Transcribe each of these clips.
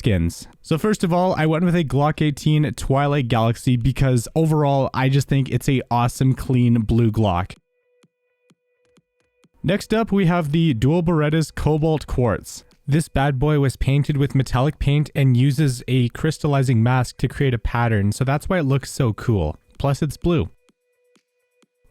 skins. So first of all, I went with a Glock 18 Twilight Galaxy because overall, I just think it's a awesome, clean blue Glock. Next up, we have the Dual Berettas Cobalt Quartz. This bad boy was painted with metallic paint and uses a crystallizing mask to create a pattern, so that's why it looks so cool. Plus, it's blue.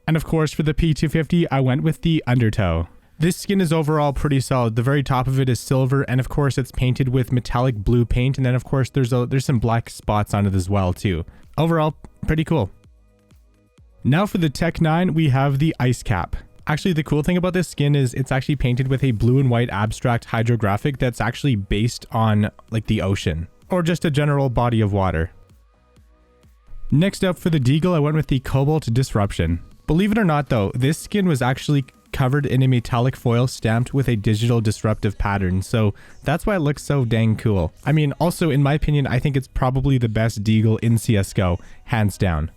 And of course, for the P250, I went with the Undertow. This skin is overall pretty solid. The very top of it is silver, and of course it's painted with metallic blue paint, and then of course there's some black spots on it as well too. Overall, pretty cool. Now for the Tech 9, we have the Ice Cap. Actually, the cool thing about this skin is it's actually painted with a blue and white abstract hydrographic that's actually based on like the ocean, or just a general body of water. Next up for the Deagle, I went with the Cobalt Disruption. Believe it or not though, this skin was actually covered in a metallic foil stamped with a digital disruptive pattern, so that's why it looks so dang cool. I mean, also in my opinion, I think it's probably the best Deagle in CSGO, hands down.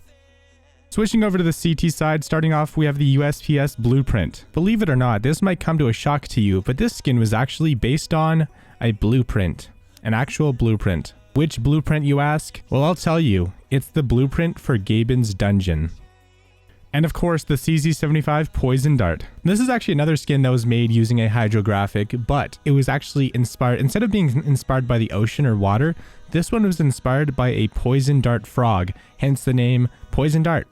Switching over to the CT side, starting off we have the USPS Blueprint. Believe it or not, this might come to a shock to you, but this skin was actually based on a blueprint, an actual blueprint. Which blueprint, you ask? Well, I'll tell you, it's the blueprint for Gaben's Dungeon. And of course, the CZ75 Poison Dart. This is actually another skin that was made using a hydrographic, but it was actually inspired, instead of being inspired by the ocean or water, this one was inspired by a poison dart frog, hence the name Poison Dart.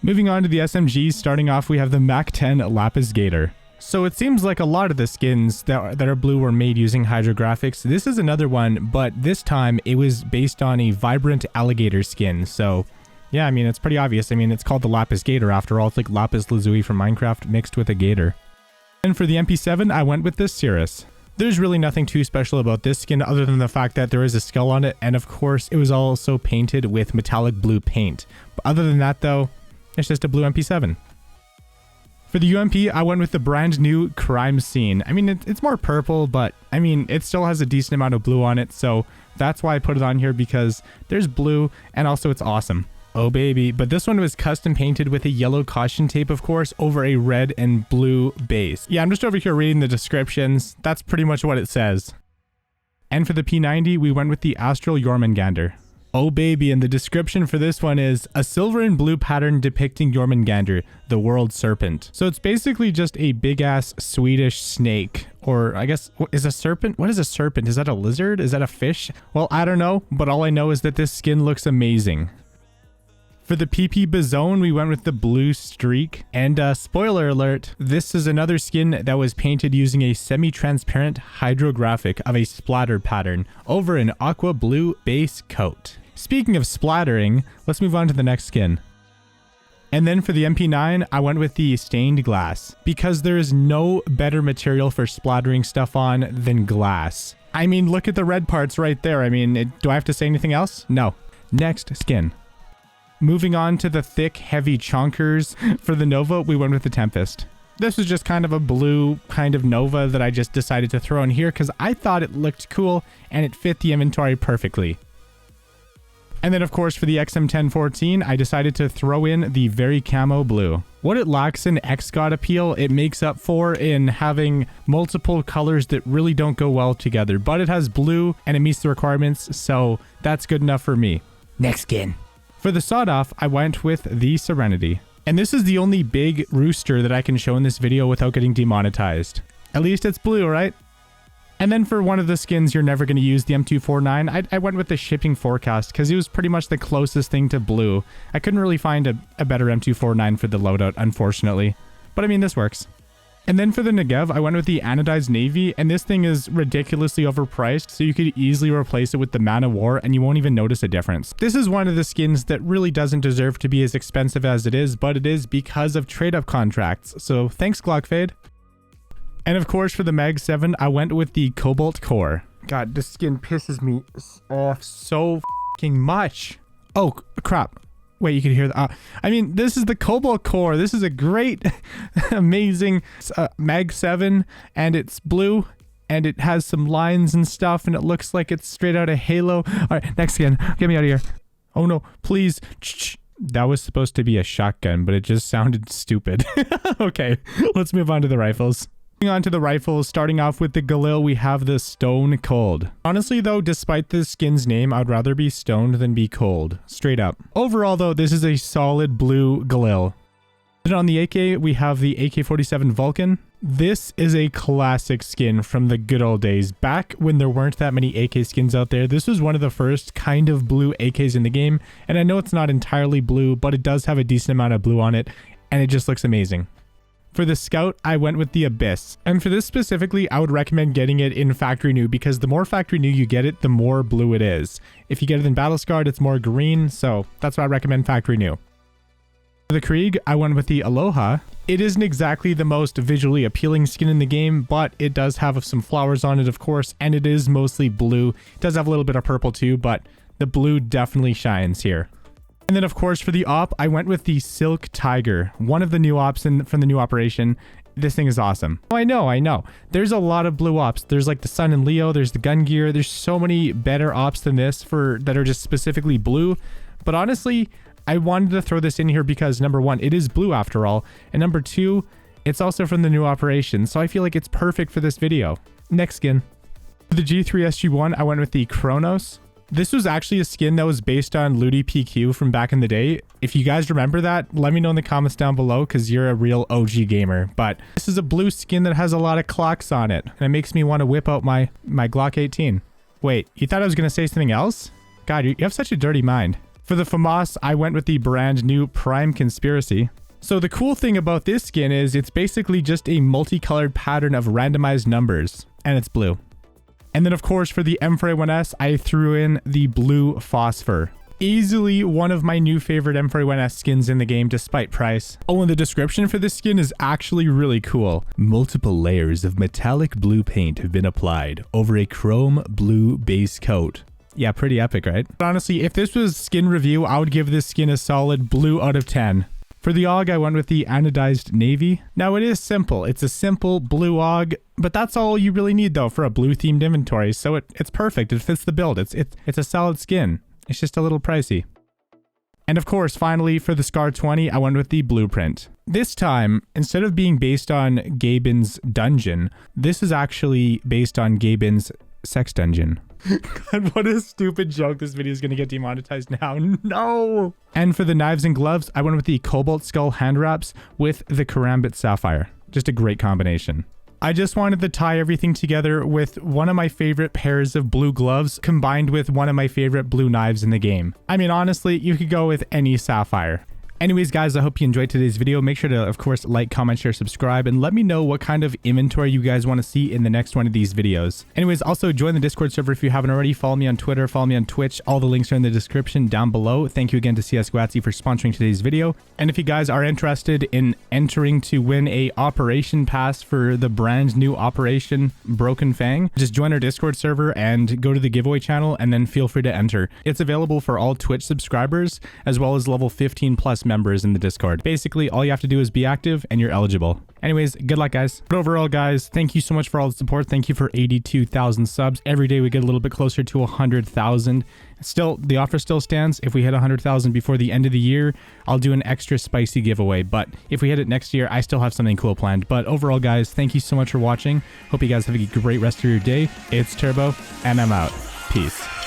Moving on to the SMGs, starting off we have the Mach 10 Lapis Gator. So it seems like a lot of the skins that are blue were made using hydrographics. This is another one, but this time it was based on a vibrant alligator skin, so yeah, I mean, it's pretty obvious. I mean, it's called the Lapis Gator after all. It's like Lapis Lazuli from Minecraft mixed with a gator. And for the MP7, I went with this Cirrus. There's really nothing too special about this skin other than the fact that there is a skull on it, and of course, it was also painted with metallic blue paint. But other than that though, it's just a blue MP7. For the UMP, I went with the brand new Crime Scene. I mean, it's more purple, but I mean, it still has a decent amount of blue on it, so that's why I put it on here, because there's blue and also it's awesome. Oh baby, but this one was custom painted with a yellow caution tape, of course, over a red and blue base. Yeah, I'm just over here reading the descriptions. That's pretty much what it says. And for the P90, we went with the Astral Jormungandr. Oh baby, and the description for this one is a silver and blue pattern depicting Jormungandr, the world serpent. So it's basically just a big ass Swedish snake, or I guess, is a serpent? What is a serpent? Is that a lizard? Is that a fish? Well, I don't know, but all I know is that this skin looks amazing. For the PP Bazone, we went with the blue streak. And spoiler alert, this is another skin that was painted using a semi-transparent hydrographic of a splatter pattern over an aqua blue base coat. Speaking of splattering, let's move on to the next skin. And then for the MP9, I went with the stained glass because there is no better material for splattering stuff on than glass. I mean, look at the red parts right there. I mean, do I have to say anything else? No. Next skin. Moving on to the thick, heavy chonkers. For the Nova, we went with the Tempest. This was just kind of a blue kind of Nova that I just decided to throw in here because I thought it looked cool and it fit the inventory perfectly. And then of course for the XM1014, I decided to throw in the Very Camo Blue. What it lacks in X-God appeal, it makes up for in having multiple colors that really don't go well together. But it has blue and it meets the requirements, so that's good enough for me. Next skin. For the sawed-off, I went with the Serenity. And this is the only big rooster that I can show in this video without getting demonetized. At least it's blue, right? And then for one of the skins you're never going to use, the M249, I went with the Shipping Forecast because it was pretty much the closest thing to blue. I couldn't really find a better M249 for the loadout, unfortunately. But I mean, this works. And then for the Negev, I went with the Anodized Navy, and this thing is ridiculously overpriced, so you could easily replace it with the Man of War, and you won't even notice a difference. This is one of the skins that really doesn't deserve to be as expensive as it is, but it is because of trade-up contracts, so thanks Glockfade. And of course for the Mag 7, I went with the Cobalt Core. God, this skin pisses me off so f***ing much. Oh, crap. Wait, you can hear that. I mean, this is the Cobalt Core. This is a great, amazing Mag 7, and it's blue, and it has some lines and stuff, and it looks like it's straight out of Halo. All right, next skin. Get me out of here. Oh, no, please. That was supposed to be a shotgun, but it just sounded stupid. Okay, let's move on to the rifles. Moving on to the rifles, starting off with the Galil, we have the Stone Cold. Honestly though, despite the skin's name, I'd rather be stoned than be cold. Straight up. Overall though, this is a solid blue Galil. Then on the AK, we have the AK-47 Vulcan. This is a classic skin from the good old days. Back when there weren't that many AK skins out there, this was one of the first kind of blue AKs in the game. And I know it's not entirely blue, but it does have a decent amount of blue on it, and it just looks amazing. For the Scout, I went with the Abyss. And for this specifically, I would recommend getting it in Factory New because the more Factory New you get it, the more blue it is. If you get it in Battle Scarred, it's more green, so that's why I recommend Factory New. For the Krieg, I went with the Aloha. It isn't exactly the most visually appealing skin in the game, but it does have some flowers on it, of course, and it is mostly blue. It does have a little bit of purple too, but the blue definitely shines here. And then, of course, for the op, I went with the Silk Tiger, one of the new ops from the new operation. This thing is awesome. Oh, I know. There's a lot of blue ops. There's like the Sun and Leo, there's the Gun Gear. There's so many better ops than this that are just specifically blue. But honestly, I wanted to throw this in here because number one, it is blue after all. And number two, it's also from the new operation. So I feel like it's perfect for this video. Next skin. For the G3 SG1, I went with the Kronos. This was actually a skin that was based on Ludi PQ from back in the day. If you guys remember that, let me know in the comments down below because you're a real OG gamer. But this is a blue skin that has a lot of clocks on it. And it makes me want to whip out my Glock 18. Wait, you thought I was going to say something else? God, you have such a dirty mind. For the FAMAS, I went with the brand new Prime Conspiracy. So the cool thing about this skin is it's basically just a multicolored pattern of randomized numbers. And it's blue. And then, of course, for the M41S, I threw in the blue Phosphor. Easily one of my new favorite M41S skins in the game, despite price. Oh, and the description for this skin is actually really cool. Multiple layers of metallic blue paint have been applied over a chrome blue base coat. Yeah, pretty epic, right? But honestly, if this was skin review, I would give this skin a solid blue out of 10. For the AUG, I went with the Anodized Navy. Now, it is simple. It's a simple blue AUG, but that's all you really need, though, for a blue-themed inventory. So it's perfect. It fits the build. It's a solid skin. It's just a little pricey. And of course, finally, for the Scar 20, I went with the Blueprint. This time, instead of being based on Gaben's dungeon, this is actually based on Gaben's sex dungeon. God, what a stupid joke. This video is going to get demonetized now. No! And for the knives and gloves, I went with the Cobalt Skull hand wraps with the Karambit Sapphire. Just a great combination. I just wanted to tie everything together with one of my favorite pairs of blue gloves combined with one of my favorite blue knives in the game. I mean, honestly, you could go with any sapphire. Anyways, guys, I hope you enjoyed today's video. Make sure to, of course, like, comment, share, subscribe, and let me know what kind of inventory you guys want to see in the next one of these videos. Anyways, also join the Discord server if you haven't already. Follow me on Twitter, follow me on Twitch. All the links are in the description down below. Thank you again to CS Guatsy for sponsoring today's video. And if you guys are interested in entering to win a operation pass for the brand new Operation Broken Fang, just join our Discord server and go to the giveaway channel and then feel free to enter. It's available for all Twitch subscribers as well as level 15 plus members in the Discord. Basically, all you have to do is be active and you're eligible. Anyways, good luck, guys. But overall, guys, thank you so much for all the support. Thank you for 82,000 subs. Every day we get a little bit closer to 100,000. Still, the offer still stands. If we hit 100,000 before the end of the year, I'll do an extra spicy giveaway. But if we hit it next year, I still have something cool planned. But overall, guys, thank you so much for watching. Hope you guys have a great rest of your day. It's Turbo, and I'm out. Peace.